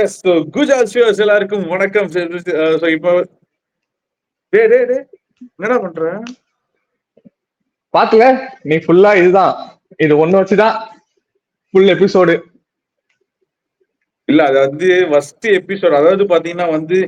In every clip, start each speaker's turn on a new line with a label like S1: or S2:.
S1: S. குஜால் ஷியோஸ் எல்லாருக்கும் வணக்கம். இப்போ என்னடா பண்ற?
S2: பாக்கல நீ ஃபுல்லா இதுதான், இது ஒண்ணு வச்சுதான் ஃபுல் எபிசோடு.
S1: இல்ல அது வந்து ஃபர்ஸ்ட் எபிசோட். அதாவது பாத்தீங்கன்னா வந்து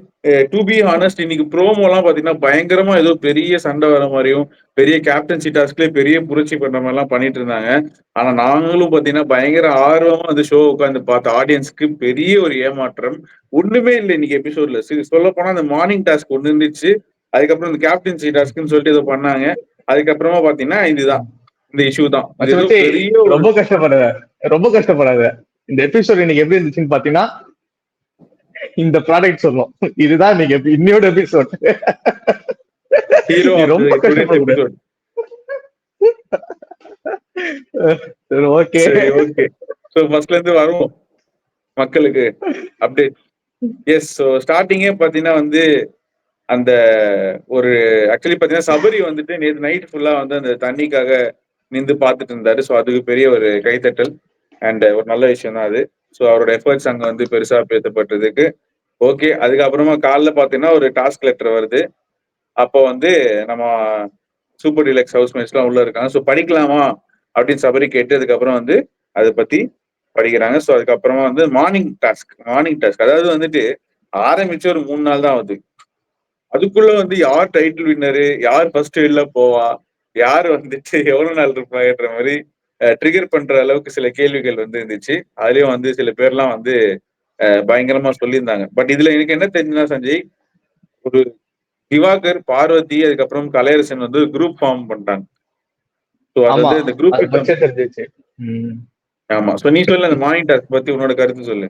S1: டு பி ஹானஸ்ட் இன்னைக்கு ப்ரோமோ எல்லாம் பாத்தீங்கன்னா பயங்கரமா ஏதோ பெரிய சண்டை வர மாதிரியும் பெரிய கேப்டன்சி டாஸ்க்லயே பெரிய புரட்சி பண்ற மாதிரி எல்லாம் பண்ணிட்டு இருந்தாங்க. ஆனா நாங்களும் பாத்தீங்கன்னா பயங்கர ஆர்வமா அந்த ஷோ உட்காந்து பார்த்த ஆடியன்ஸ்க்கு பெரிய ஒரு ஏமாற்றம். ஒண்ணுமே இல்லை இன்னைக்கு எபிசோட்ல. சொல்ல போனா அந்த மார்னிங் டாஸ்க் ஒண்ணு இருந்துச்சு. அதுக்கப்புறம் இந்த கேப்டன்சி டாஸ்க்னு சொல்லிட்டு ஏதோ பண்ணாங்க. அதுக்கப்புறமா பாத்தீங்கன்னா இதுதான் இந்த இஷ்யூ தான். இது ஏதோ பெரிய
S2: ரொம்ப கஷ்டப்படாத. இந்த எபிசோட் இன்னைக்கு எப்படி இருந்துச்சுன்னு பாத்தீங்கன்னா இந்த ப்ராடக்ட் சொல்லணும். இதுதான் இன்னைக்கு இன்னையோட எபிசோட்.
S1: ஹீரோ
S2: ரொம்ப கஷ்டப்பட. Okay
S1: okay. சோ ஃபர்ஸ்ட்ல இருந்து வருவோம் மக்களுக்கு அப்டேட். எஸ். ஸோ ஸ்டார்டிங்கே பாத்தீங்கன்னா வந்து அந்த ஒரு ஆக்சுவலி பாத்தீங்கன்னா சபரி வந்துட்டு நேற்று நைட் ஃபுல்லா வந்து அந்த தண்ணிக்காக நின்று பார்த்துட்டு இருந்தாரு. ஸோ அதுக்கு பெரிய ஒரு கைத்தட்டல் அண்ட் ஒரு நல்ல விஷயம் தான் அது. ஸோ அவரோட எஃபர்ட்ஸ் அங்கே வந்து பெருசா பேசப்பட்டதுக்கு ஓகே. அதுக்கப்புறமா காலைல பார்த்தீங்கன்னா ஒரு டாஸ்க் லெட்டர் வருது. அப்போ வந்து நம்ம சூப்பர் டிலக்ஸ் ஹவுஸ்மேட்ஸ் எல்லாம் உள்ள இருக்காங்க. ஸோ படிக்கலாமா அப்படின்னு சபரி கேட்டு அதுக்கப்புறம் வந்து அதை பத்தி படிக்கிறாங்க. ஸோ அதுக்கப்புறமா வந்து மார்னிங் டாஸ்க் அதாவது வந்துட்டு ஆரம்பிச்சு ஒரு 3 நாள் தான் ஆகுது. அதுக்குள்ள வந்து யார் டைட்டில் வின்னரு, யார் ஃபர்ஸ்ட் வெளில போவா, யார் வந்துட்டு எவ்வளவு நாள் இருப்பாங்கன்ற மாதிரி ட்ரிகர் பண்ற அளவுக்கு சில கேள்விகள் வந்து இருந்துச்சு. அதுலயும் வந்து சில பேர்லாம் வந்து பயங்கரமா சொல்லியிருந்தாங்க. பட் இதுல எனக்கு என்ன தெரிஞ்சுன்னா சஞ்சய், ஒரு திவாகர், பார்வதி, அதுக்கப்புறம் கலையரசன் வந்து குரூப் ஃபார்ம் பண்ணிட்டாங்க. ஸோ அது வந்து இந்த குரூப்
S2: தெரிஞ்சிச்சு.
S1: ஆமா. ஸோ நீ சொல்லு அந்த மார்னிங் டாஸ்க் பத்தி உன்னோட கருத்து சொல்லு.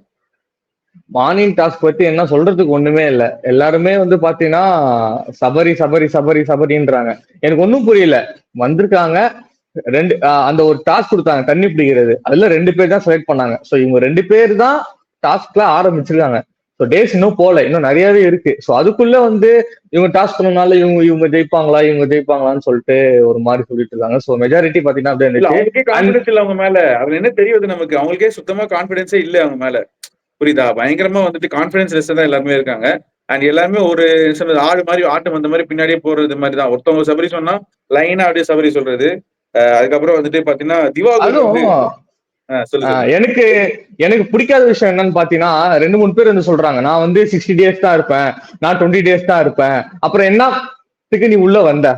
S2: மார்னிங் டாஸ்க் பத்தி என்ன சொல்றதுக்கு ஒண்ணுமே இல்ல. எல்லாருமே வந்து பாத்தீங்கன்னா சபரி சபரி சபரி சபரின்றாங்க. எனக்கு ஒண்ணும் புரியல. வந்திருக்காங்க ரெண்டு அந்த ஒரு டாஸ்க் கொடுத்தாங்க தண்ணி பிடிக்கிறது. அதுல 2 பேர் தான் செலக்ட் பண்ணாங்க. சோ இவங்க 2 பேர் தான் டாஸ்க்ல ஆரம்பிச்சிருக்காங்க. ஸோ டேஸ் இன்னும் போல, இன்னும் நிறையவே இருக்கு. ஸோ அதுக்குள்ள வந்து இவங்க டாஸ்க் பண்ணனால இவங்க ஜெயிப்பாங்களான்னு சொல்லிட்டு ஒரு மாதிரி சொல்லிட்டு இருக்காங்க. ஸோ மெஜாரிட்டி பாத்தீங்கன்னா அப்படியே இருந்துச்சு.
S1: அவங்களுக்கே கான்பிடன்ஸ் இல்ல அவங்க மேல. அது என்ன தெரியுது நமக்கு, அவங்களுக்கே சுத்தமா கான்பிடன்ஸே இல்ல அவங்க மேல. புரியுதா? பயங்கரமா வந்துட்டு கான்பிடன்ஸ் லெஸ் தான் எல்லாருமே இருக்காங்க. அண்ட் எல்லாருமே ஒரு ஆடு மாதிரி ஆட்டம் வந்த மாதிரி பின்னாடியே போறது மாதிரி தான். ஒருத்தவங்க சபரி சொன்னா லைனா அப்படியே சபரி சொல்றது. அதுக்கப்புறம் வந்துட்டு பாத்தீங்கன்னா திவாகர் வந்து
S2: எனக்கு பிடிக்காத விஷயம் என்னன்னு பாத்தீங்கன்னா 2-3 பேர் வந்து சொல்றாங்க நான் வந்து 60 days தான் இருப்பேன், நான் 20 days தான் இருப்பேன். அப்புறம் என்னத்துக்கு நீ உள்ள வந்த?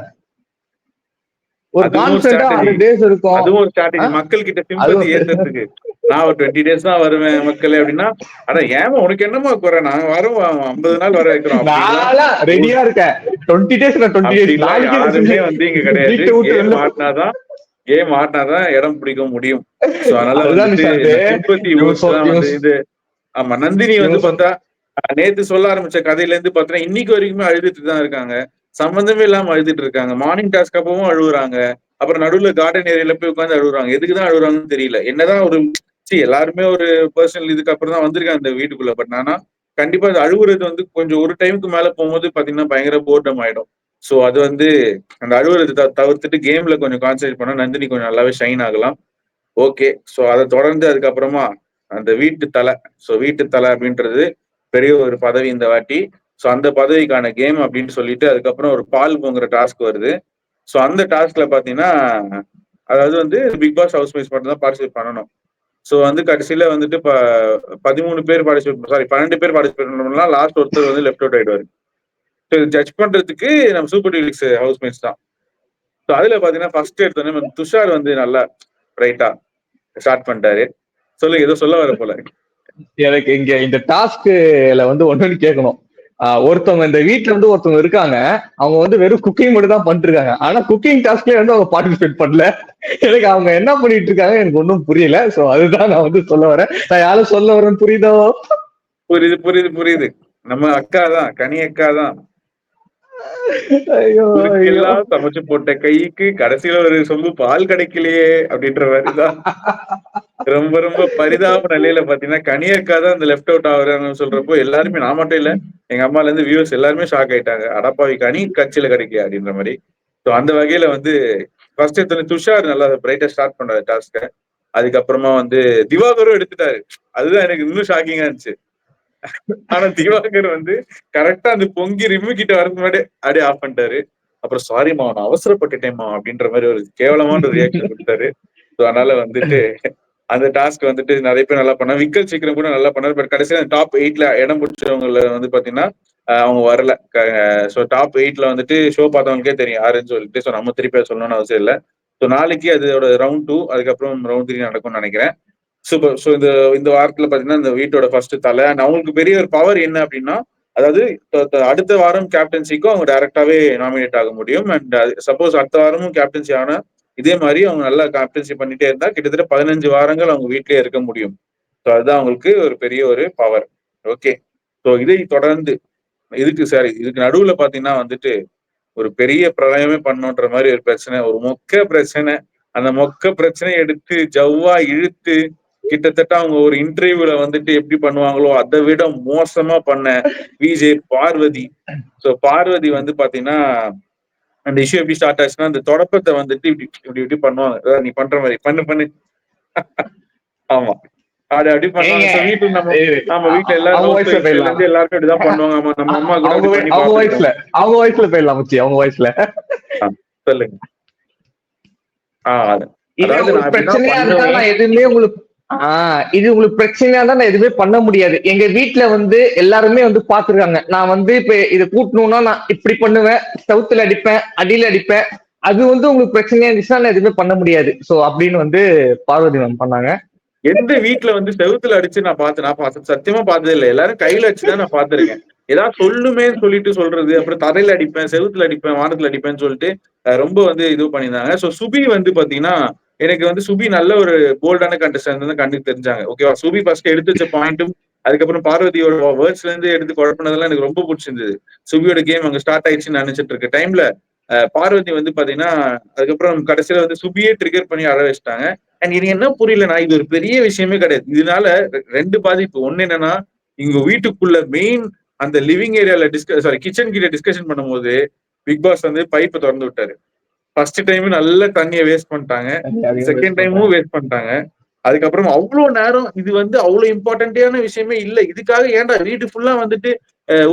S2: ஒரு கான்ஃபிடென்ட்டா 100 days இருக்கும்.
S1: அதுவும் ஒரு ஸ்ட்ராட்டஜி மக்கள் கிட்ட சிம்பத்தி ஏத்துறதுக்கு. நான் ஒரு 20 days தான் வருவேன் மக்களே அப்படின்னா, அட ஏமா உனக்கு என்னமா குறை, நாங்க வரோம் 50 நாள் வர வைக்கிறோம்.
S2: ரெடியா இருக்கேன் 20 days.
S1: யாருமே வந்து இங்க கிடையாது. கேம் ஆட்டினாதான் இடம் பிடிக்க முடியும். அதனால வந்துட்டு சிம்பத்தி வந்து இது. ஆமா, நந்தினி வந்து பார்த்தா நேத்து சொல்ல ஆரம்பிச்ச கதையில இருந்து பார்த்தா இன்னைக்கு வரைக்குமே அழுதுட்டு தான் இருக்காங்க. சம்பந்தமே இல்லாம அழுதுட்டு இருக்காங்க. மார்னிங் டாஸ்க் அப்பவும் அழுகுறாங்க. அப்புறம் நடுவுல கார்டன் ஏரியால போய் உட்காந்து அழுகுறாங்க. எதுக்குதான் அழுகுறாங்கன்னு தெரியல. என்னதான் ஒரு எல்லாருமே ஒரு பர்சனல் இதுக்கு அப்புறம் தான் வந்திருக்காங்க இந்த வீட்டுக்குள்ள. பட் ஆனா கண்டிப்பா அது அழுகுறது வந்து கொஞ்சம் ஒரு டைமுக்கு மேல போகும்போது பாத்தீங்கன்னா பயங்கர போர்டம் ஆயிடும். சோ அது வந்து அந்த அழுகுறது தவிர்த்துட்டு கேம்ல கொஞ்சம் கான்சென்ட்ரேட் பண்ணா நந்தினி கொஞ்சம் நல்லாவே ஷைன் ஆகலாம். ஓகே. சோ அதை தொடர்ந்து அதுக்கப்புறமா அந்த வீட்டு தலை அப்படின்றது பெரிய ஒரு பதவி இந்த வாட்டி. ஸோ அந்த பதவிக்கான கேம் அப்படின்னு சொல்லிட்டு அதுக்கப்புறம் ஒரு பால் பொங்குற டாஸ்க் வருது. ஸோ அந்த டாஸ்க்ல பாத்தீங்கன்னா அதாவது வந்து பிக் பாஸ் ஹவுஸ் மேட்ச் மட்டும் தான் பார்ட்டிசிபேட் பண்ணணும். ஸோ வந்து கடைசியில வந்துட்டு 13 பேர் பார்ட்டிசிபேட் 12 பேர் பார்ட்டிசிபேட் பண்ணலாம். லாஸ்ட் ஒருத்தர் வந்து லெஃப்ட் அவுட் ஆயிடுவாரு. ஜட்ஜ் பண்றதுக்கு நம்ம சூப்பர் டீலக்ஸ் ஹவுஸ் மேட்ச் தான். ஸோ அதுல பாத்தீங்கன்னா ஃபர்ஸ்ட் எடுத்தோன்னே துஷார் வந்து நல்லா ரைட்டா ஸ்டார்ட் பண்ணிட்டாரு. சொல்லுங்க, ஏதோ சொல்ல வர போல.
S2: எனக்கு இங்க இந்த டாஸ்க்ல வந்து ஒண்ணு கேட்கணும். ஒருத்தவங்க இந்த வீட்டுல வந்து ஒருத்தவங்க இருக்காங்க, அவங்க வந்து வெறும் குக்கிங் மட்டும் தான் பண்ணிட்டு இருக்காங்க. ஆனா குக்கிங் டாஸ்க்லயே வந்து அவங்க பார்ட்டிசிபேட் பண்ணல. எனக்கு அவங்க என்ன பண்ணிட்டு இருக்காங்க எனக்கு ஒன்றும் புரியல. சோ அதுதான் நான் வந்து சொல்ல வரேன். நான் யாரும் சொல்ல வரேன்னு புரியுதோ?
S1: புரியுது. நம்ம அக்கா தான், கனி அக்கா தான்.
S2: ஐயோ,
S1: சமைச்சு போட்ட கைக்கு கடைசியில ஒரு சொம்பு பால் கிடைக்கலையே அப்படின்ற மாதிரிதான் ரொம்ப ரொம்ப பரிதாப நிலையில பாத்தீங்கன்னா கனியக்கா தான் அந்த லெஃப்ட் அவுட் ஆகுறாங்கன்னு சொல்றப்போ எல்லாருமே, நான் மட்டும் இல்ல எங்க அம்மால இருந்து வியூவர்ஸ் எல்லாருமே ஷாக் ஆயிட்டாங்க. அடப்பாவி கனி கட்சியில கிடைக்கல அப்படின்ற மாதிரி. ஸோ அந்த வகையில வந்து ஃபர்ஸ்ட் துஷார் நல்லா பிரைட்டா ஸ்டார்ட் பண்ணாரு டாஸ்க. அதுக்கப்புறமா வந்து திவாகரும் எடுத்துட்டாரு. அதுதான் எனக்கு இன்னும் ஷாக்கிங்கா இருந்துச்சு. ஆனா திவாகர் வந்து கரெக்டா அந்த பொங்கி ரிவ்யூ கிட்ட வரது முன்னாடி அப்படியே ஆஃப் பண்ணிட்டாரு. அப்புறம் சாரிமா நான் அவசரப்பட்டுட்டேமா அப்படின்ற மாதிரி ஒரு கேவலமான ரியாக்ஷன் கொடுத்தாரு. அதனால வந்துட்டு அந்த டாஸ்க் வந்துட்டு நிறைய பேர் நல்லா பண்ணாங்க. விக்கல் சீக்கிரம் கூட நல்லா பண்ணாரு. பட் கடைசியா டாப் 8ல இடம் பிடிச்சவங்கள வந்து பாத்தீங்கன்னா அவங்க வரல. ஸோ டாப் 8ல வந்துட்டு ஷோ பார்த்தவங்களுக்கே தெரியும் யாருன்னு சொல்லிட்டு. ஸோ நம்ம திருப்பி சொல்லணும்னு அவசியம் இல்லை. ஸோ நாளைக்கு அதோட ரவுண்ட் 2 அதுக்கப்புறம் ரவுண்ட் 3 நடக்கும்னு நினைக்கிறேன். சூப்பர். ஸோ இந்த வாரத்துல பாத்தீங்கன்னா இந்த வீட்டோட ஃபர்ஸ்ட் தலை அண்ட் அவங்களுக்கு பெரிய ஒரு பவர் என்ன அப்படின்னா, அதாவது அடுத்த வாரம் கேப்டன்சிக்கும் அவங்க டைரக்டாவே நாமினேட் ஆக முடியும். அண்ட் சப்போஸ் அடுத்த வாரமும் கேப்டன்சி ஆனா இதே மாதிரி அவங்க நல்லா கேப்டன்சி பண்ணிட்டே இருந்தா கிட்டத்தட்ட 15 வாரங்கள் அவங்க வீட்லயே இருக்க முடியும். ஸோ அதுதான் அவங்களுக்கு ஒரு பெரிய ஒரு பவர். ஓகே. ஸோ இதை தொடர்ந்து இதுக்கு நடுவுல பாத்தீங்கன்னா வந்துட்டு ஒரு பெரிய பிரளயமே பண்ணுன்ற மாதிரி ஒரு பிரச்சனை, ஒரு மொக்க பிரச்சனை. அந்த மொக்க பிரச்சனையை எடுத்து ஜவ்வா இழுத்து கிட்டத்தட்ட அவங்க ஒரு இன்டர்வியூல வந்துட்டு எப்படி பண்ணுவாங்களோ அதை விட மோசமா பண்ண விஜே பார்வதி. ஸோ பார்வதி வந்து பாத்தீங்கன்னா அந்த இஷ்யூ எப்படி ஸ்டார்ட் ஆச்சுன்னா அந்த தொடப்பத்தை வந்துட்டு இப்படி இப்படி இப்படி பண்ணுவாங்க. நீ பண்ற மாதிரி பண்ணு பண்ணு. ஆமா அது அப்படி பண்ணுவாங்க. வீட்டுல நம்ம வீட்டுல எல்லாரும் எல்லாருமே இப்படிதான் பண்ணுவாங்க. ஆமா நம்ம அம்மா கூட அப்படி பண்ணி
S2: பாத்துருக்கோம். அவங்க வயசுல போயிடலாம் மச்சி, அவங்க வயசுல
S1: சொல்லுங்க.
S2: எதுவுமே உங்களுக்கு இது உங்களுக்கு பிரச்சனையா தான் நான் எதுவுமே பண்ண முடியாது. எங்க வீட்டுல வந்து எல்லாருமே வந்து பாத்துருக்காங்க. நான் வந்து இப்ப இதை கூட்டணும்னா நான் இப்படி பண்ணுவேன், சவுத்துல அடிப்பேன், அடியில அடிப்பேன். அது வந்து உங்களுக்கு பிரச்சனையா இருந்துச்சுன்னா நான் எதுவுமே பண்ண முடியாது. சோ அப்படின்னு வந்து பார்வதி மேம் பண்ணாங்க.
S1: எந்த வீட்டுல வந்து செவுத்துல அடிச்சு நான் சத்தியமா பார்த்ததே இல்லை. எல்லாரும் கையில அடிச்சுதான் நான் பாத்திருக்கேன். ஏதாவது சொல்லுமே சொல்லிட்டு சொல்றது, அப்புறம் தரையில அடிப்பேன், செவுத்துல அடிப்பேன், வானத்துல அடிப்பேன்னு சொல்லிட்டு ரொம்ப வந்து இது பண்ணியிருந்தாங்க. சோ சுபி வந்து பாத்தீங்கன்னா எனக்கு வந்து சுபி நல்ல ஒரு போல்டான கண்டஸ்டன்ட் கண்டுக்கு தெரிஞ்சாங்க. ஓகேவா. சுபி ஃபர்ஸ்ட் எடுத்து வச்ச பாயிண்ட்டும் அதுக்கப்புறம் பார்வதியோட வேர்ட்ஸ்ல இருந்து எடுத்து குழப்பினதெல்லாம் எனக்கு ரொம்ப பிடிச்சிருந்தது. சுபியோட கேம் அங்க ஸ்டார்ட் ஆயிடுச்சுன்னு நினைச்சிட்டு இருக்க டைம்ல பார்வதி வந்து பாத்தீங்கன்னா அதுக்கப்புறம் கடைசியில வந்து சுபியே ட்ரிகர் பண்ணி அழ வச்சிட்டாங்க. அண்ட் இது என்ன புரியலனா இது ஒரு பெரிய விஷயமே கிடையாது. இதனால 2 பாதிப்பு. ஒண்ணு என்னன்னா இங்க வீட்டுக்குள்ள மெயின் அந்த லிவிங் ஏரியால கிச்சன் கிட்ட டிஸ்கஷன் பண்ணும்போது பிக் பாஸ் வந்து பைப்பை திறந்து விட்டாரு. ஃபர்ஸ்ட் டைம் நல்ல தண்ணியை வேஸ்ட் பண்ணிட்டாங்க, செகண்ட் டைமும் வேஸ்ட் பண்ணிட்டாங்க. அதுக்கப்புறம் அவ்வளவு நேரம் இது வந்து அவ்வளவு இம்பார்ட்டன்டான விஷயமே இல்லை. இதுக்காக ஏன்டா வீட்டு ஃபுல்லா வந்துட்டு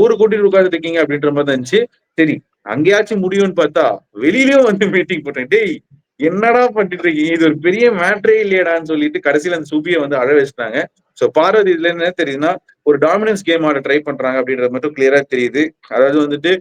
S1: ஊரு கூட்டிட்டு உட்காந்துட்டு இருக்கீங்க அப்படின்ற மாதிரி இருந்துச்சு. சரி அங்கேயாச்சும் முடியும்னு பார்த்தா வெளியிலயும் வந்து மீட்டிங் போட்டேன். டேய் என்னடா பண்ணிட்டு இருக்கீங்க, இது ஒரு பெரிய மேட்ரே இல்லையடான்னு சொல்லிட்டு கடைசியில அந்த சுபியை வந்து அழ வச்சுட்டாங்க. சோ பார்வதி இதுல என்ன தெரியுதுன்னா ஒரு டாமினன்ஸ் கேம் ஆட ட்ரை பண்றாங்க அப்படின்றது மட்டும் கிளியரா தெரியுது. அதாவது வந்துட்டு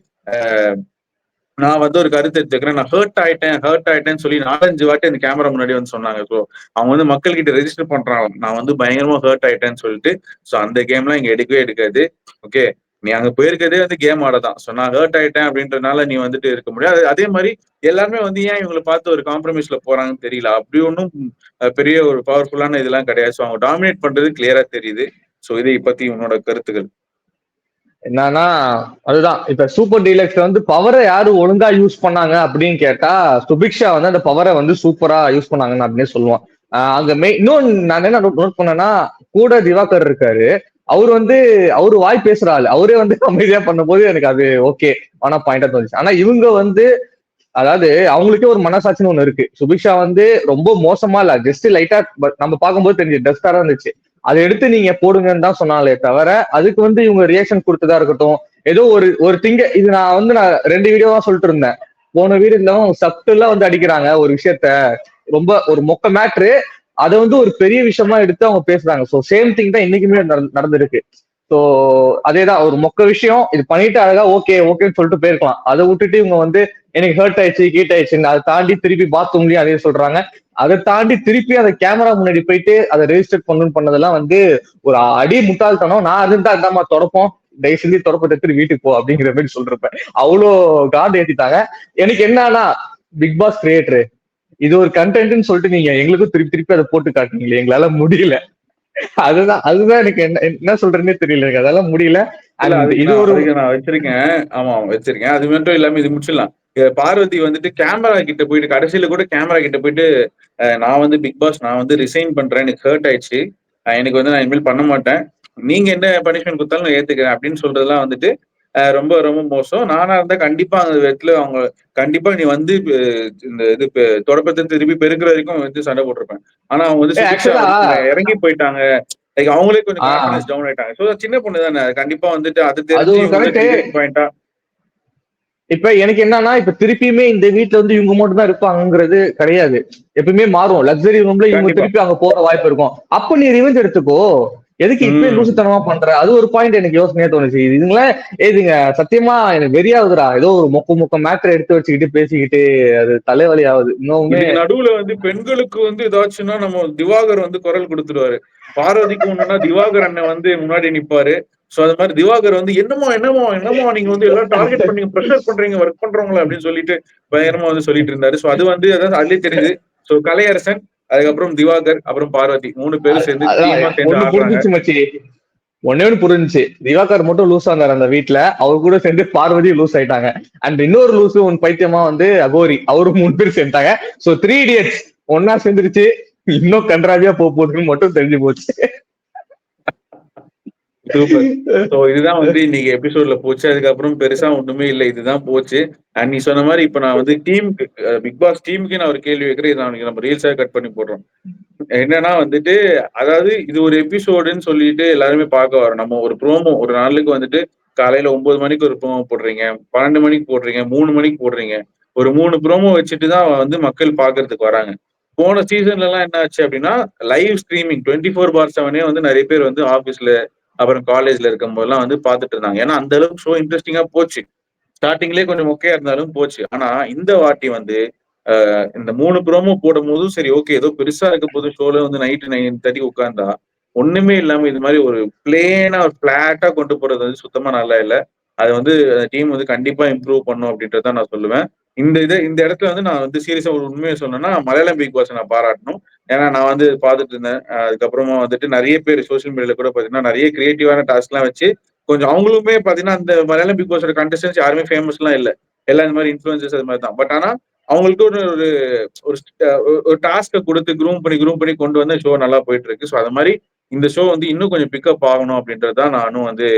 S1: நான் வந்து ஒரு கருத்து எடுத்துக்கிறேன். நான் ஹர்ட் ஆயிட்டேன்னு சொல்லி 4-5 வாட்டி அந்த கேமரா முன்னாடி வந்து சொன்னாங்க. ஸோ அவங்க வந்து மக்கள் கிட்ட ரெஜிஸ்டர் பண்றாங்க நான் வந்து பயங்கரமா ஹர்ட் ஆயிட்டேன்னு சொல்லிட்டு. ஸோ அந்த கேம்லாம் இங்க எடுக்கவே எடுக்காது. ஓகே. நீ அங்க போயிருக்கதே வந்து கேம் ஆடதான். ஸோ நான் ஹர்ட் ஆயிட்டேன் அப்படின்றதுனால நீ வந்துட்டு இருக்க முடியாது. அதே மாதிரி எல்லாருமே வந்து ஏன் இவங்களை பார்த்து ஒரு காம்ப்ரமைஸ்ல போறாங்கன்னு தெரியல. அப்படி ஒன்றும் பெரிய ஒரு பவர்ஃபுல்லான இதெல்லாம் கிடையாது. ஸோ அவங்க டாமினேட் பண்றது கிளியரா தெரியுது. ஸோ இதை பத்தி உன்னோட கருத்துக்கள்
S2: என்னன்னா அதுதான் இப்ப சூப்பர் டீலக்ஸ்ல வந்து பவரை யாரு ஒழுங்கா யூஸ் பண்ணாங்க அப்படின்னு கேட்டா சுபிக்ஷா வந்து அந்த பவரை வந்து சூப்பரா யூஸ் பண்ணாங்கன்னு அப்படின்னே சொல்லுவான். அங்க இன்னொன்னு நான் என்ன நோட் பண்ணேன்னா கூட திவாகர் இருக்காரு. அவர் வந்து அவரு வாய் பேசுற ஆள். அவரே வந்து அமைதியா பண்ணும்போது எனக்கு அது ஓகே ஆனா பாயிண்டா தோணுச்சு. ஆனா இவங்க வந்து அதாவது அவங்களுக்கே ஒரு மனசாட்சின்னு ஒண்ணு இருக்கு. சுபிக்ஷா வந்து ரொம்ப மோசமா இல்ல, ஜஸ்ட் லைட்டா நம்ம பார்க்கும்போது தெரிஞ்சு டஸ்டா தான் இருந்துச்சு. அதை எடுத்து நீங்க போடுங்கன்னு தான் சொன்னாலே தவிர அதுக்கு வந்து இவங்க ரியாக்ஷன் கொடுத்ததா இருக்கட்டும் ஏதோ ஒரு இது நான் 2 வீடியோவா சொல்லிட்டு இருந்தேன். போன வீடியோல சப்டெல்லாம் வந்து அடிக்கிறாங்க ஒரு விஷயத்த, ரொம்ப ஒரு மொக்க மேட்ரு அதை வந்து ஒரு பெரிய விஷயமா எடுத்து அவங்க பேசுறாங்க. ஸோ சேம் திங் தான் இன்னைக்குமே நடந்திருக்கு. ஸோ அதேதான் ஒரு மொக்க விஷயம் இது பண்ணிட்டு அழகா ஓகேன்னு சொல்லிட்டு போயிருக்கலாம். அதை விட்டுட்டு இவங்க வந்து எனக்கு ஹர்ட் ஆயிடுச்சு கீட் ஆயிடுச்சுன்னு அதை தாண்டி திருப்பி பாத்ரூம்லயும் அதே சொல்றாங்க. அதை தாண்டி திருப்பி அதை கேமரா முன்னாடி போயிட்டு அதை ரெஜிஸ்டர் பண்ணதெல்லாம் வந்து ஒரு அடி முட்டாள்தனம். நான் இருந்தா அந்தாமா தொடப்போம் தயவு செஞ்சு தொடப்பத்தை எடுத்துட்டு வீட்டுக்கு போ அப்படிங்கிற மாதிரி சொல்றேன். அவ்வளோ காண்ட் ஏத்திட்டாங்க. எனக்கு என்னன்னா பிக் பாஸ் கிரியேட்டரு இது ஒரு கண்டென்ட்னு சொல்லிட்டு நீங்க எங்களுக்கும் திருப்பி அதை போட்டு காட்டுனீங்களே, எங்களால முடியல. அதுதான் எனக்கு என்ன சொல்றேன்னே தெரியல. எனக்கு அதெல்லாம் முடியல.
S1: இது ஒரு நான் வச்சிருக்கேன். ஆமா வச்சிருக்கேன். அது மட்டும் இல்லாம இது முடிச்சிடலாம். பார்வதி வந்துட்டு கேமரா கிட்ட போயிட்டு கடைசியில கூட கேமரா கிட்ட போயிட்டு நான் வந்து பிக் பாஸ் நான் வந்து ரிசைன் பண்றேன், எனக்கு ஹர்ட் ஆயிடுச்சு, எனக்கு வந்து நான் இனிமேல் பண்ண மாட்டேன், நீங்க என்ன பனிஷ்மெண்ட் கொடுத்தாலும் நான் ஏத்துக்கிறேன் அப்படின்னு சொல்றதெல்லாம் வந்துட்டு ரொம்ப ரொம்ப மோசம். நானா இருந்தா கண்டிப்பா அந்த இடத்துல அவங்க கண்டிப்பா நீ வந்து இந்த இது தொடப்பத்தை திருப்பி பெருக்கிற வரைக்கும் வந்து சண்டை போட்டிருப்பேன். ஆனா அவங்க வந்து இறங்கி போயிட்டாங்க. லைக் அவங்களே கொஞ்சம் கான்ஃபிடன்ஸ் டவுன் ஆயிட்டாங்க. சோ சின்ன பொண்ணு தானே, கண்டிப்பா வந்துட்டு அது
S2: அது
S1: தெரிஞ்சு
S2: ஒரு
S1: இவங்க வந்து
S2: கரெக்ட்.
S1: ட்ரிகரிங் பாயிண்டா.
S2: இப்ப எனக்கு என்னன்னா, இப்ப திருப்பியுமே இந்த வீட்ல வந்து இவங்க மட்டும் தான் இருப்பாங்கங்கிறது கிடையாது. எப்பவுமே மாறும். லக்ஸரி ரூம்ல இவங்க
S1: கண்டிப்பா.
S2: திருப்பி அங்க போற வாய்ப்பு இருக்கும். அப்ப நீ ரிவெஞ்ச் எடுத்துக்கோ. எதுக்கு இப்பயே லூசுத்தனமா பண்ற? அது ஒரு பாயிண்ட் எனக்கு யோசனையா தோணுச்சு. இதுங்களே இதுங்க சத்தியமா எனக்கு வெறியாகுதுடா. ஏதோ ஒரு மொக்க மேட்டர் எடுத்து வச்சுக்கிட்டு பேசிக்கிட்டு அது தலைவலி ஆகுது. இன்னுமே
S1: இதுக்கு நடுவுல வந்து பெண்களுக்கு வந்து ஏதாச்சும்னா நம்ம திவாகர் வந்து குரல் கொடுத்துருவாரு. பார்வதிக்கு ஒண்ணுன்னா திவாகர் அண்ணன் வந்து முன்னாடி நிப்பாரு. சோ அது மாதிரி திவாகர் வந்து என்னமோ நீங்க வந்து எல்லாம் டார்கெட் பண்ணி ப்ரெஷர் பண்றீங்க, ஒர்க் பண்றவங்கள அப்படின்னு சொல்லிட்டு பயங்கரமா வந்து சொல்லிட்டு இருந்தாரு. சோ அது வந்து அதாவது அதுலயே தெரியுது. சோ கலையரசன், அதுக்கப்புறம் திவாகர், அப்புறம் பார்வதி 3 பேரும் சேர்ந்து டீமா சேர்ந்து
S2: ஒண்ணு
S1: ஆடுறாங்க.
S2: புரிஞ்சிச்சு மச்சி. ஒன்னே ஒண்ணு புரிஞ்சுச்சு. திவாகர் மட்டும் லூஸ் ஆனாரு அந்த வீட்டுல. அவர் கூட சேர்ந்து பார்வதி லூஸ் ஆயிட்டாங்க. அண்ட் இன்னொரு லூசு ஒன் பைத்தியமா வந்து அகோரி, அவரு 3 பேர் சேர்ந்தாங்க. சோ 3 இடியட்ஸ் ஒன்னா சேர்ந்துருச்சு. இன்னும் கன்றாவியா போகுதுன்னு மட்டும் தெரிஞ்சு போச்சு.
S1: சூப்பர். சோ இதுதான் வந்து இன்னைக்கு எபிசோட்ல போச்சு. அதுக்கப்புறம் பெருசா ஒண்ணுமே இல்லை, இதுதான் போச்சு. அண்ட் நீ சொன்ன மாதிரி இப்ப நான் வந்து டீமுக்கு பிக் பாஸ் டீமுக்கு நான் ஒரு கேள்வி வைக்கிறேன். இதை நம்ம ரீல்ஸா கட் பண்ணி போடுறோம். என்னன்னா வந்துட்டு, அதாவது இது ஒரு எபிசோடுன்னு சொல்லிட்டு எல்லாருமே பார்க்க வரோம். நம்ம ஒரு ப்ரோமோ ஒரு நாளுக்கு வந்துட்டு காலையில 9 மணிக்கு ஒரு ப்ரோமோ போடுறீங்க, 12 மணிக்கு போடுறீங்க, 3 மணிக்கு போடுறீங்க. ஒரு 3 ப்ரோமோ வச்சுட்டு தான் வந்து மக்கள் பாக்குறதுக்கு வராங்க. போன சீசன்ல எல்லாம் என்ன ஆச்சு அப்படின்னா, லைவ் ஸ்ட்ரீமிங் 24/7 வந்து நிறைய பேர் வந்து ஆபீஸ்ல அப்புறம் காலேஜ்ல இருக்கும் போதெல்லாம் வந்து பாத்துட்டு இருந்தாங்க. ஏன்னா அந்த அளவுக்கு ஷோ இன்ட்ரெஸ்டிங்கா போச்சு. ஸ்டார்டிங்லேயே கொஞ்சம் மொக்கையா இருந்தாலும் போச்சு. ஆனா இந்த வாட்டி வந்து இந்த 3 ப்ரோமோ போடும்போதும் சரி, ஓகே ஏதோ பெருசா இருக்க போது ஷோல வந்து நைட் 9:30 உட்கார்ந்தா ஒண்ணுமே இல்லாம இது மாதிரி ஒரு பிளேனா ஒரு பிளாட்டா கொண்டு போறது வந்து சுத்தமா நல்லா இல்ல. அது வந்து டீம் வந்து கண்டிப்பா இம்ப்ரூவ் பண்ணும் அப்படின்றத நான் சொல்லுவேன். இந்த இடத்துல வந்து நான் வந்து சீரியஸா ஒரு உண்மையை சொன்னேன்னா மலையாளம் பிக் பாஸ் நான் பாராட்டணும். ஏன்னா நான் வந்து பார்த்துட்டு இருந்தேன். அதுக்கப்புறமா வந்துட்டு நிறைய பேர் சோசியல் மீடியால கூட பாத்தீங்கன்னா நிறைய கிரியேட்டிவான டாஸ்க் எல்லாம் வச்சு கொஞ்சம் அவங்களுமே பாத்தீங்கன்னா அந்த மலையாளம் பிக் பாஸோட கண்டஸ்டன்ஸ் யாருமே ஃபேமஸ் எல்லாம் இல்ல. எல்லாம் இந்த மாதிரி இன்ஃபுளுசர்ஸ் அது மாதிரி தான். பட் ஆனா அவங்களுக்கு ஒரு ஒரு ஒரு டாஸ்க கொடுத்து க்ரூம் பண்ணி கொண்டு வந்து ஷோ நல்லா போயிட்டு இருக்கு. ஸோ அது மாதிரி இந்த ஷோ வந்து இன்னும் கொஞ்சம் பிக்கப் ஆகணும் அப்படின்றதான் நானும் வந்து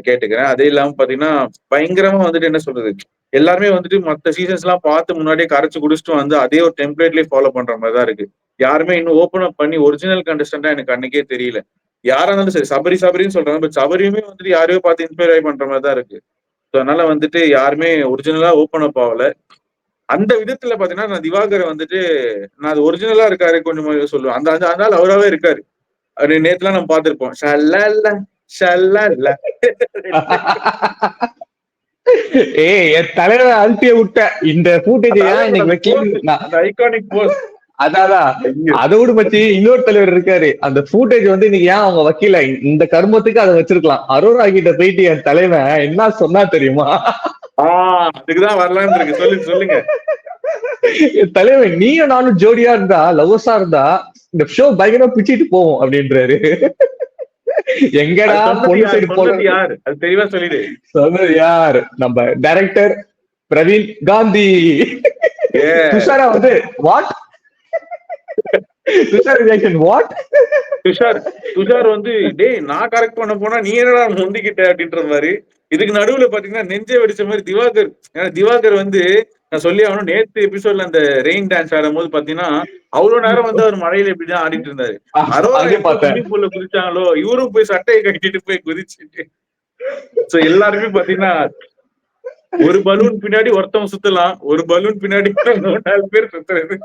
S1: கேட்டுக்கிறேன். அதே இல்லாம பாத்தீங்கன்னா பயங்கரமா வந்துட்டு என்ன சொல்றது, எல்லாருமே வந்துட்டு மத்த சீசன்ஸ் எல்லாம் பார்த்து முன்னாடியே கரைச்சு குடிச்சிட்டு வந்து அதே ஒரு டெம்ப்ளேட்லயே ஃபாலோ பண்ற மாதிரி தான் இருக்கு. யாருமே இன்னும் ஓப்பன் அப் பண்ணி ஒரிஜினல் கண்டஸ்டன்டா எனக்கு அன்னைக்கே தெரியல. யாரா இருந்தாலும் சரி, சபரின்னு சொல்றாங்க. பட் சபரியுமே வந்துட்டு யாரையோ பார்த்து இன்ஸ்பயர் ஆகி பண்ற மாதிரி தான் இருக்கு. ஸோ அதனால வந்துட்டு யாருமே ஒரிஜினலா ஓப்பன் அப் ஆகல. அந்த விதத்துல பாத்தீங்கன்னா நான் திவாகரை வந்துட்டு நான் அது ஒரிஜினலா இருக்காரு கொஞ்சம் சொல்லுவேன். அந்த அந்த அதனால அவராவே இருக்காரு. அது நேத்துலாம் நம்ம பார்த்திருப்போம். ஷல்லல்ல ஷல்லல்ல.
S2: ஏய் என் தலைவரை அழுத்திய விட்ட இந்த ஃபூட்டேஜ் ஏன் இன்னைக்கு வைக்கல?
S1: அந்த ஐகானிக் போஸ்.
S2: அதான் அதை விட பத்தி இன்னொரு தலைவர் இருக்காரு. அந்த ஃபூட்டேஜ் வந்து இன்னைக்கு ஏன் அவங்க வைக்கல? இந்த கர்மத்துக்கு அதை வச்சிருக்கலாம். அரோரா கிட்ட போயிட்டு என் தலைவன் என்ன சொன்னா தெரியுமா?
S1: அதுக்குதான் வரலான்னு இருக்கு. சொல்லுங்க.
S2: என் தலைவன் நீயும் நானும் ஜோடியா இருந்தா, லவ்வர்ஸா இருந்தா இந்த ஷோ பயங்கரமா பிச்சிட்டு போவோம் அப்படின்றாரு. எங்கடா பொண்ணு சைடு போல
S1: யார் அது தெளிவா சொல்லிடு.
S2: சொன்னது யார்? நம்ம டைரக்டர் பிரவீன் காந்தி. துஷாரா வந்து what Tushar reaction what
S1: Tushar வந்து டேய் நான் கரெக்ட் பண்ண போனா நீ என்னடா முந்திக்கிட்ட அப்படின்ற மாதிரி. இதுக்கு நடுவுல பாத்தீங்கன்னா நெஞ்சே வெடிச்ச மாதிரி திவாகர். ஏன்னா திவாகர் வந்து நான் சொல்லி ஆகணும், நேத்து எபிசோட்ல அந்த ரெயின் டான்ஸ் ஆடும் போது பாத்தீங்கன்னா அவ்வளவு நேரம் வந்து அவர் மழையில இப்படிதான் ஆடிட்டு இருந்தாரு. அரோரா எப்போ ஸ்விம்மிங் பூல்ல குதிச்சாங்களோ இவரும் போய் சட்டையை கட்டிட்டு போய் குதிச்சுட்டு. சோ எல்லாருமே பாத்தீங்கன்னா ஒரு பலூன் பின்னாடி ஒருத்தவங்க சுத்தலாம், ஒரு பலூன் பின்னாடி 4 பேர் சுத்துறது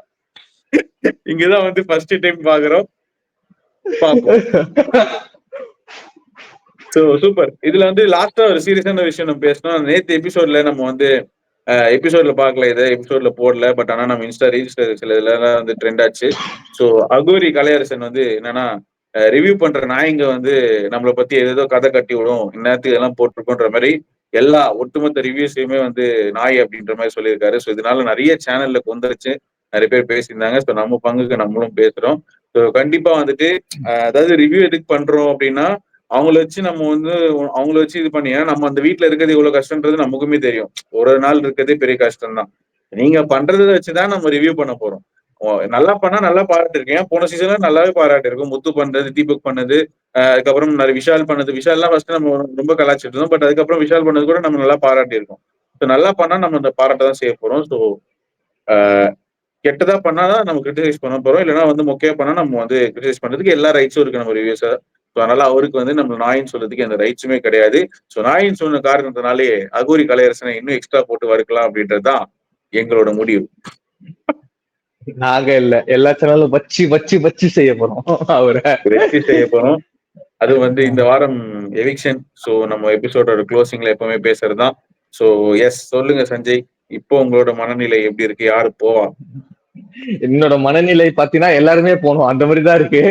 S1: இங்கதான் வந்து ஃபர்ஸ்ட் டைம் பாக்குறோம். பாப்போம். So super. இதுல வந்து லாஸ்டா ஒரு சீரியஸான விஷயம் நம்ம பேசணும். நேத்து எபிசோட்ல நம்ம வந்து எபிசோட்ல பாக்கல, இதை எபிசோட்ல போடல. பட் ஆனா நம்ம இன்ஸ்டா ரீல்ஸ் சில இதெல்லாம் வந்து ட்ரெண்ட் ஆச்சு. சோ அகோரி கலையரசன் வந்து என்னன்னா ரிவ்யூ பண்ற நாய்ங்க வந்து நம்மளை பத்தி ஏதோ கதை கட்டி விடும், இந்நேரத்துக்கு இதெல்லாம் போட்டிருக்கோன்ற மாதிரி எல்லா ஒட்டுமொத்த ரிவ்யூஸையுமே வந்து நாய் அப்படின்ற மாதிரி சொல்லியிருக்காரு. ஸோ இதனால நிறைய சேனல்ல கொந்தளிச்சு நிறைய பேர் பேசியிருந்தாங்க. ஸோ நம்ம பங்குக்கு நம்மளும் பேசுறோம். ஸோ கண்டிப்பா வந்துட்டு அதாவது ரிவ்யூ எதுக்கு பண்றோம் அப்படின்னா அவங்கள வச்சு நம்ம வந்து அவங்கள வச்சு இது பண்ணி, ஏன்னா நம்ம அந்த வீட்டுல இருக்கிறது இவ்வளவு கஷ்டம்ன்றது நமக்குமே தெரியும். ஒரு நாள் இருக்கிறதே பெரிய கஷ்டம் தான். நீங்க பண்றதை வச்சுதான் நம்ம ரிவ்யூ பண்ண போறோம். நல்லா பண்ணா நல்லா பாராட்டிருக்கேன். போன சீசன்ல நல்லாவே பாராட்டிருக்கோம். முத்து பண்ணது, தீபக் பண்ணது, அதுக்கப்புறம் நிறைய விஷால் பண்ணது. விஷால்லாம் ஃபர்ஸ்ட் நம்ம ரொம்ப கலாச்சிட்டு இருந்தோம். பட் அதுக்கப்புறம் விஷால் பண்ணது கூட நம்ம நல்லா பாராட்டியிருக்கோம். ஸோ நல்லா பண்ணா நம்ம அந்த பாராட்ட தான் செய்ய போறோம். ஸோ கெட்டதா பண்ணாதான் நம்ம கிரிட்டிசைஸ் பண்ண போறோம். இல்லைன்னா வந்து மொக்கையா பண்ணா நம்ம வந்து கிரிட்டிசைஸ் பண்றதுக்கு எல்லா ரைட்ஸும் இருக்கு நம்ம ரிவ்யூஸை. ஸோ அதனால அவருக்கு வந்து நம்ம நாயின்னு சொல்றதுக்கு எந்த ரைட்ஸுமே கிடையாது. ஸோ நாயின்னு சொன்ன காரணத்தினாலே அகோரி கலையரசனை இன்னும் எக்ஸ்ட்ரா போட்டு வறுக்கலாம் அப்படின்றதுதான் எங்களோட முடிவு.
S2: நாங்க இல்ல, எல்லா சேனலும் வச்சு வச்சு வச்சு செய்ய போறோம் அவரை
S1: வெற்றி செய்ய போறோம். அது வந்து இந்த வாரம் எவிக்ஷன். ஸோ நம்ம எபிசோடோட க்ளோசிங்ல எப்பவுமே பேசுறதுதான். ஸோ எஸ், சொல்லுங்க சஞ்சய், இப்போ உங்களோட மனநிலை எப்படி இருக்கு? யாரு போவா?
S2: என்னோட மனநிலை பாத்தீங்கன்னா எல்லாருமே போகணும் அந்த மாதிரிதான் இருக்கு.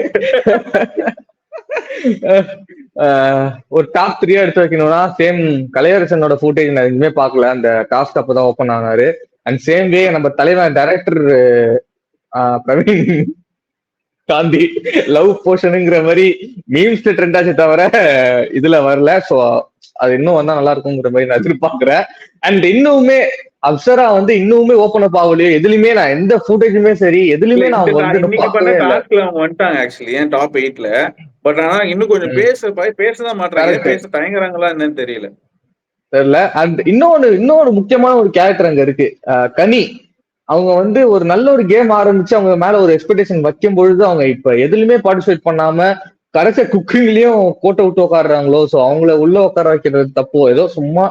S2: ஒரு டாப் 3 எடுத்து வைக்கணும்னா சேம் கலையரசனோட ஃபுட்டேஜ் நான் எதுவுமே பார்க்கல. அந்த டாஸ்க் அப்பதான் ஓப்பன் ஆனாரு. அண்ட் சேம் வே நம்ம தலைவர் டைரக்டர் பிரவீன் காந்தி லவ் போர்ஷனுங்கிற மாதிரி மீம்ஸ் ட்ரெண்ட் ஆச்சு தவிர இதுல வரல. ஸோ அது இன்னும் வந்தா நல்லா இருக்குங்கிற மாதிரி நான் எதிர்பார்க்கிறேன். அண்ட் இன்னுமே அப்சரா வந்து இன்னுமே ஓப்பன் அப் ஆகலையோ எதுலயுமே, நான் எந்த ஃபுட்டேஜுமே சரி எதுலயுமே நான் வந்து
S1: அவங்க வந்துட்டாங்க ஆக்சுவலி டாப் 8ல. பட் ஆனா இன்னும் கொஞ்சம் பேசதான் மாட்டாங்க. பேச தயங்குறாங்களா என்னன்னு தெரியல.
S2: அண்ட் இன்னொரு முக்கியமான ஒரு கேரக்டர் அங்க இருக்கு, கனி. அவங்க வந்து ஒரு நல்ல ஒரு கேம் ஆரம்பிச்சு அவங்க மேல ஒரு எக்ஸ்பெக்டேஷன் வைக்கும் பொழுது அவங்க இப்ப எதுலயுமே பார்ட்டிசிபேட் பண்ணாம கடைசி குக்கிங்லயும் கோட்டை விட்டு உட்காடுறாங்களோ. ஸோ அவங்கள உள்ள உட்கார வைக்கிறது தப்போ, ஏதோ சும்மா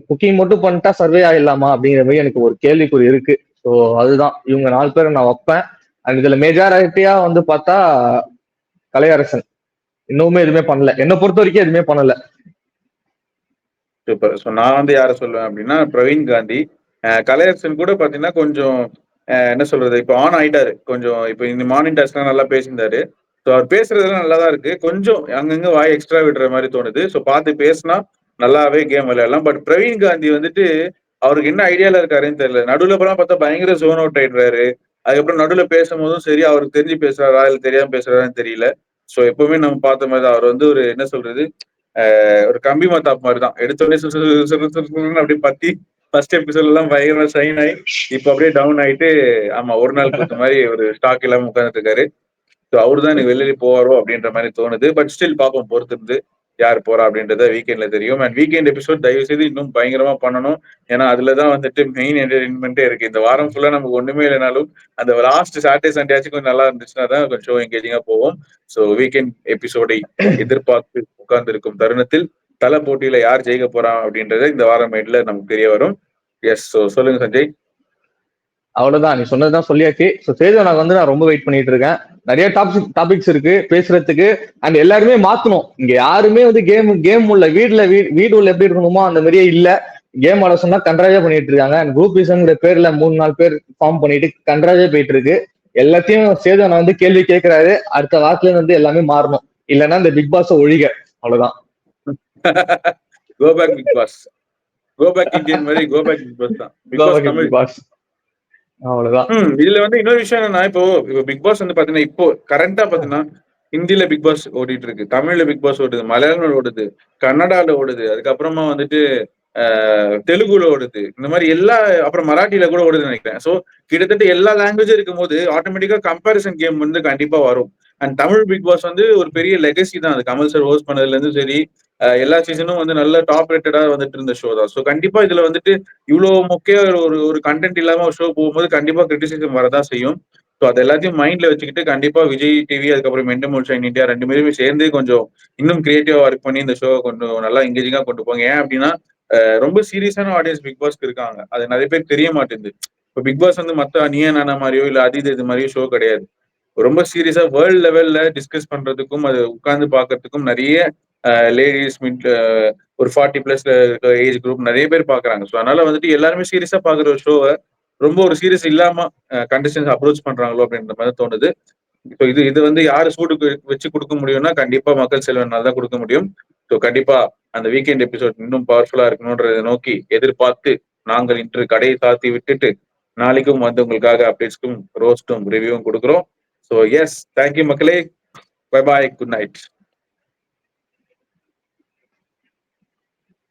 S2: குக்கிங் மட்டும் பண்ணிட்டா சர்வே ஆயிடலாமா அப்படிங்கிற மாதிரி எனக்கு ஒரு கேள்விக்குறி இருக்கு. ஸோ அதுதான் இவங்க 4 பேரை நான் வைப்பேன். அண்ட் இதுல மெஜாரிட்டியா வந்து பார்த்தா கலையரசன் இன்னுமே எதுவுமே பண்ணல, என்னை பொறுத்த வரைக்கும் எதுவுமே பண்ணல.
S1: சூப்பர். ஸோ நான் வந்து யாரை சொல்லுவேன் அப்படின்னா பிரவீன் காந்தி. கலையரசன் கூட பாத்தீங்கன்னா கொஞ்சம் என்ன சொல்றது, இப்போ ஆன் ஆயிட்டாரு கொஞ்சம். இப்போ இந்த மார்னிங் டாஸ்க்லாம் நல்லா பேசியிருந்தாரு. ஸோ அவர் பேசுறதுலாம் நல்லா தான் இருக்கு. கொஞ்சம் அங்கங்க வாய் எக்ஸ்ட்ரா விடுற மாதிரி தோணுது. ஸோ பார்த்து பேசினா நல்லாவே கேம் விளையாடலாம். பட் பிரவீன் காந்தி வந்துட்டு அவருக்கு என்ன ஐடியால இருக்காருன்னு தெரியல. நடுவில் அப்புறம் பார்த்தா பயங்கர ஜோன் அவுட் ஆயிடுறாரு. அதுக்கப்புறம் நடுவில் பேசும்போதும் சரி, அவருக்கு தெரிஞ்சு பேசுறாரா இல்லை தெரியாம பேசுறாரான்னு தெரியல. ஸோ எப்பவுமே நம்ம பார்த்த மாதிரி அவர் வந்து ஒரு என்ன சொல்றது, ஒரு கம்பி மத்தாப் மாதிரி தான். எடுத்தோடனே அப்படியே பத்தி ஃபர்ஸ்ட் எபிசோட் எல்லாம் பயங்கரமா ஷைன் ஆகி இப்போ அப்படியே டவுன் ஆயிட்டு, ஆமா ஒரு நாள் குத்து மாதிரி ஒரு ஸ்டாக் இல்லாம உட்காந்துட்டு இருக்காரு. ஸோ அவரு தான் எனக்கு வெளியே போவாரோ அப்படின்ற மாதிரி தோணுது. பட் ஸ்டில் பார்ப்போம், பொறுத்திருந்து யார் போறா அப்படின்றத வீக்கெண்ட்ல தெரியும். அண்ட் வீக்கெண்ட் எபிசோட் தயவு செய்து இன்னும் பயங்கரமா பண்ணணும். ஏன்னா அதுலதான் வந்துட்டு மெயின் என்டர்டைன்மெண்ட்டே இருக்கு. இந்த வாரம் ஃபுல்லா நமக்கு ஒண்ணுமே இல்லைனாலும் அந்த லாஸ்ட் சாட்டர்டே சண்டே ஆச்சு கொஞ்சம் நல்லா இருந்துச்சுன்னா தான் கொஞ்சம் ஷோ எங்கேஜிங்கா போவோம். ஸோ வீக்கெண்ட் எபிசோடை எதிர்பார்த்து உட்கார்ந்து இருக்கும் தருணத்தில் தலை போட்டியில யார் ஜெயிக்க போறா அப்படின்றத இந்த வாரம் மைண்ட்ல நமக்கு தெரிய வரும். எஸ், ஸோ சொல்லுங்க சஞ்சய்.
S2: அவ்வளவுதான், நீ சொன்னதுதான் சொல்லியாச்சு. ஸோ சேதுவனாக்கு வந்து நான் ரொம்ப வெயிட் பண்ணிட்டு இருக்கேன். நிறைய டாபிக்ஸ் இருக்கு பேசுறதுக்கு. அண்ட் எல்லாருமே மாத்தணும். இங்க யாருமே வந்து கேம் உள்ள வீடு உள்ள எப்படி இருக்கணுமோ அந்த மாதிரியே இல்ல. கேம் ஆட சொன்னா கன்றாவே பண்ணிட்டு இருக்காங்க. அண்ட் குரூப்பிசம்ங்கிற பேர்ல 3-4 பேர் ஃபார்ம் பண்ணிட்டு கன்றாவே போயிட்டு இருக்கு. எல்லாத்தையும் சேதுவனா வந்து கேள்வி கேட்கிறாரு. அடுத்த வாக்குல வந்து எல்லாமே மாறணும். இல்லைன்னா இந்த பிக் பாஸ் ஒழிக. அவ்வளவுதான்.
S1: Go back big boss, go back Indian மாதிரி கோ பேக் பிக் பாஸ் தான்.
S2: பிக் பாஸ் அவ்வளவுதான்.
S1: இதுல வந்து இன்னொரு விஷயம் என்னன்னா, இப்போ பிக் பாஸ் வந்து பாத்தீங்கன்னா இப்போ கரண்டா பாத்தீங்கன்னா ஹிந்தில பிக் பாஸ் ஓடிட்டு இருக்கு, தமிழ்ல பிக் பாஸ் ஓடுது, மலையாளம் ஓடுது, கன்னடால ஓடுது, அதுக்கப்புறமா வந்துட்டு தெலுங்குல ஓடுது, இந்த மாதிரி எல்லா, அப்புறம் மராட்டியில கூட ஓடுதுன்னு நினைக்கிறேன். சோ கிட்டத்தட்ட எல்லா லாங்குவேஜும் இருக்கும் போது ஆட்டோமேட்டிக்கா கம்பேரிசன் கேம் வந்து கண்டிப்பா வரும். அண்ட் தமிழ் பிக் பாஸ் வந்து ஒரு பெரிய லெகசி தான். அது கமல் சார் ஹோஸ்ட் பண்ணதுல இருந்து சரி, எல்லா சீசனும் வந்து நல்ல டாப் ரேட்டடா வந்துட்டு இருந்த ஷோ தான். ஸோ கண்டிப்பா இதுல வந்துட்டு இவ்வளவு முக்கிய ஒரு கண்டென்ட் இல்லாம ஒரு ஷோ போகும்போது கண்டிப்பா கிரிட்டிசிசம் வரதான் செய்யும். ஸோ அது எல்லாத்தையும் மைண்ட்ல வச்சுக்கிட்டு கண்டிப்பா விஜய் டிவி அதுக்கப்புறம் மெண்டமோல் ஷைன் இந்தியா 2 பேருமே சேர்ந்து கொஞ்சம் இன்னும் கிரியேட்டிவா ஒர்க் பண்ணி இந்த ஷோ கொஞ்சம் நல்லா எங்கேஜிங்கா கொண்டு போங்க. ஏன் அப்படின்னா ரொம்ப சீரியஸான ஆடியன்ஸ் பிக் பாஸ்க்கு இருக்காங்க. அது நிறைய பேர் தெரிய மாட்டேங்குது. இப்போ பிக் பாஸ் வந்து மத்த நீயா நானா மாதிரியோ இல்ல அதீத இது மாதிரியோ ஷோ கிடையாது. ரொம்ப சீரியஸா வேர்ல்ட் லெவல்ல டிஸ்கஸ் பண்றதுக்கும் அது உட்கார்ந்து பாக்குறதுக்கும் நிறைய லேடிஸ் மிட் ஒரு 40+ ஏஜ் குரூப் நிறைய பேர் பாக்குறாங்க. ஸோ அதனால வந்துட்டு எல்லாருமே சீரியஸா பாக்குற ஒரு ஷோவை ரொம்ப ஒரு சீரியஸ் இல்லாம கண்டஸ்டன்ஸ் அப்ரோச் பண்றாங்களோ அப்படின்ற மாதிரி தோணுது. இப்போ இது வந்து யாரு சூடுக்கு வச்சு கொடுக்க முடியும்னா கண்டிப்பா மக்கள் செல்வனால் தான் கொடுக்க முடியும். ஸோ கண்டிப்பா அந்த வீக்கெண்ட் எபிசோட் இன்னும் பவர்ஃபுல்லா இருக்கணும்ன்றதை நோக்கி எதிர்பார்த்து நாங்கள் இன்று கடையை தாத்தி விட்டுட்டு நாளைக்கும் வந்து உங்களுக்காக அப்டேட்ஸ்க்கும் ரோஸ்டும் ரிவ்யூவும் கொடுக்குறோம். ஸோ எஸ், தேங்க்யூ மக்களே. Bye bye, good night.